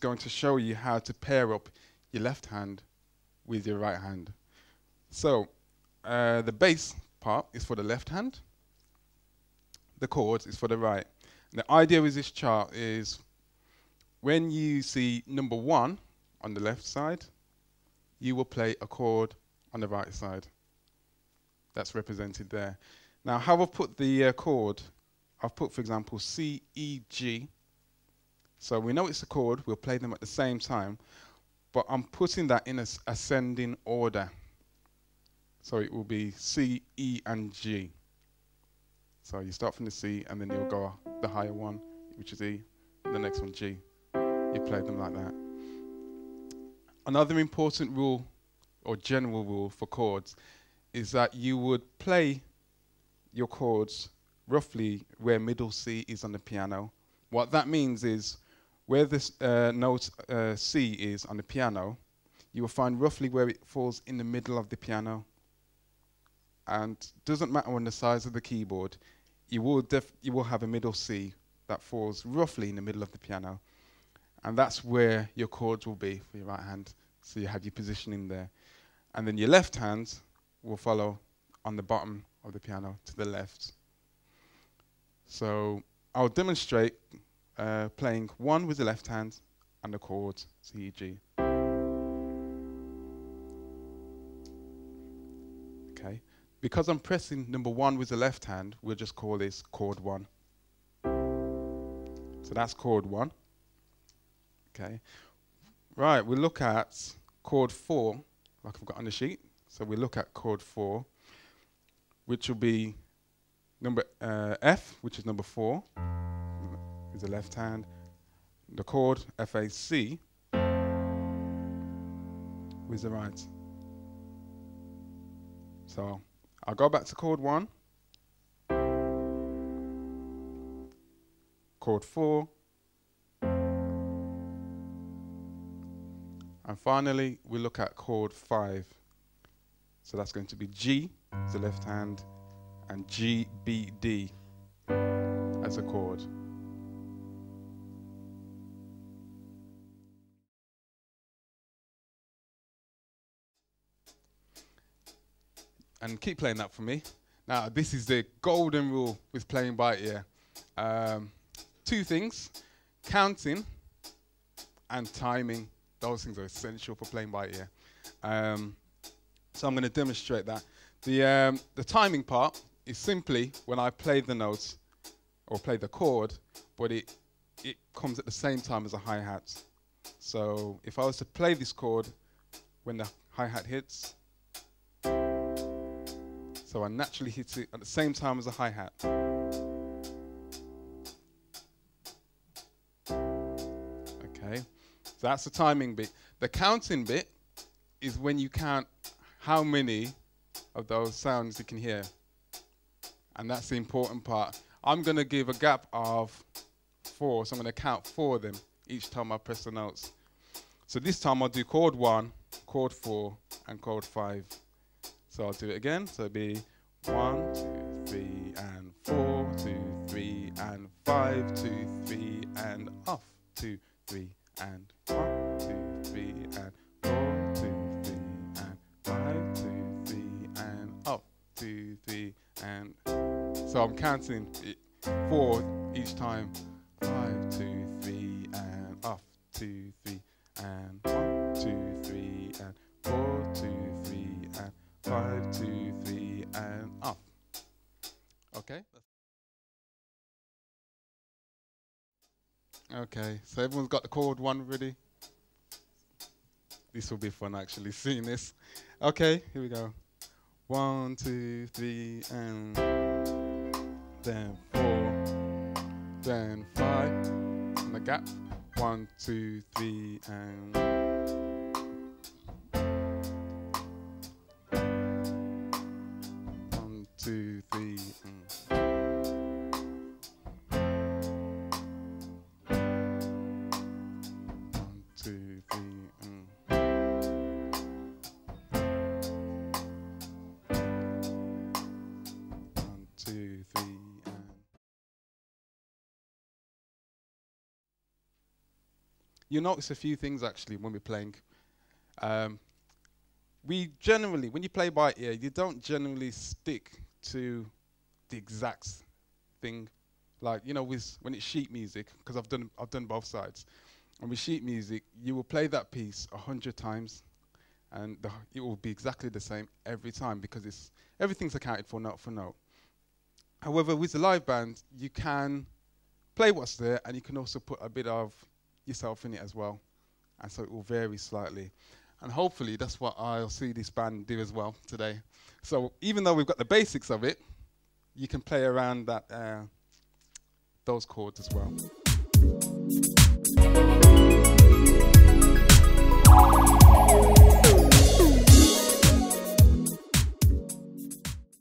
going to show you how to pair up your left hand with your right hand. So the bass part is for the left hand, the chords is for the right. And the idea with this chart is when you see number 1 on the left side, you will play a chord on the right side. That's represented there. Now, how I've put the chord, I've put, for example, C, E, G. So we know it's a chord, we'll play them at the same time, but I'm putting that in an ascending order. So it will be C, E, and G. So you start from the C, and then you'll go the higher one, which is E, and the next one, G. You play them like that. Another important rule, or general rule for chords, is that you would play your chords roughly where middle C is on the piano. What that means is where this note C is on the piano, you will find roughly where it falls in the middle of the piano. And doesn't matter on the size of the keyboard, you will have a middle C that falls roughly in the middle of the piano. And that's where your chords will be for your right hand. So you have your positioning there. And then your left hand will follow on the bottom of the piano to the left. So I'll demonstrate playing 1 with the left hand and the chord C, E, G. Okay. Because I'm pressing number 1 with the left hand, we'll just call this chord 1. So that's chord 1. Okay. Right, we'll look at chord 4, like I've got on the sheet. So we look at chord 4, which will be number F, which is number 4, with the left hand. The chord F-A-C with the right. So I'll go back to chord 1, chord 4, and finally we look at chord 5. So that's going to be G as the left hand and G, B, D as a chord. And keep playing that for me. Now, this is the golden rule with playing by ear. 2 things, counting and timing. Those things are essential for playing by ear. So I'm going to demonstrate that. The timing part is simply when I play the notes or play the chord, but it comes at the same time as a hi-hat. So if I was to play this chord when the hi-hat hits, so I naturally hit it at the same time as a hi-hat. Okay, so that's the timing bit. The counting bit is when you count how many of those sounds you can hear. And that's the important part. I'm going to give a gap of 4, so I'm going to count 4 of them each time I press the notes. So this time I'll do chord 1, chord 4, and chord 5. So I'll do it again. So it'll be 1, 2, 3, and 4, 2, 3, and 5, 2, 3, and off. 2, 3, and 1, 2, 3, and 4, 2, 3, and 5, 2, 3, and off. 2, 3, and. So I'm counting 4 each time. 5, 2, 3, and off. 2, 3, and 1, 2, 3, and 4, 2, 3, and 5, 2, 3, and off. Okay? Okay, so everyone's got the chord 1 ready? This will be fun actually, seeing this. Okay, here we go. 1, 2, 3, and then 4, then 5, and the gap. 1, 2, 3, and 1, 2, 3, and 1, 2, 3, and 1, 2, 3, and you'll notice a few things actually when we're playing. We generally, when you play by ear, you don't generally stick to the exact thing. Like, you know, when it's sheet music, because I've done both sides. And with sheet music, you will play that piece 100 times, and it will be exactly the same every time because everything's accounted for note for note. However, with the live band, you can play what's there, and you can also put a bit of yourself in it as well, and so it will vary slightly. And hopefully that's what I'll see this band do as well today. So even though we've got the basics of it, you can play around those chords as well.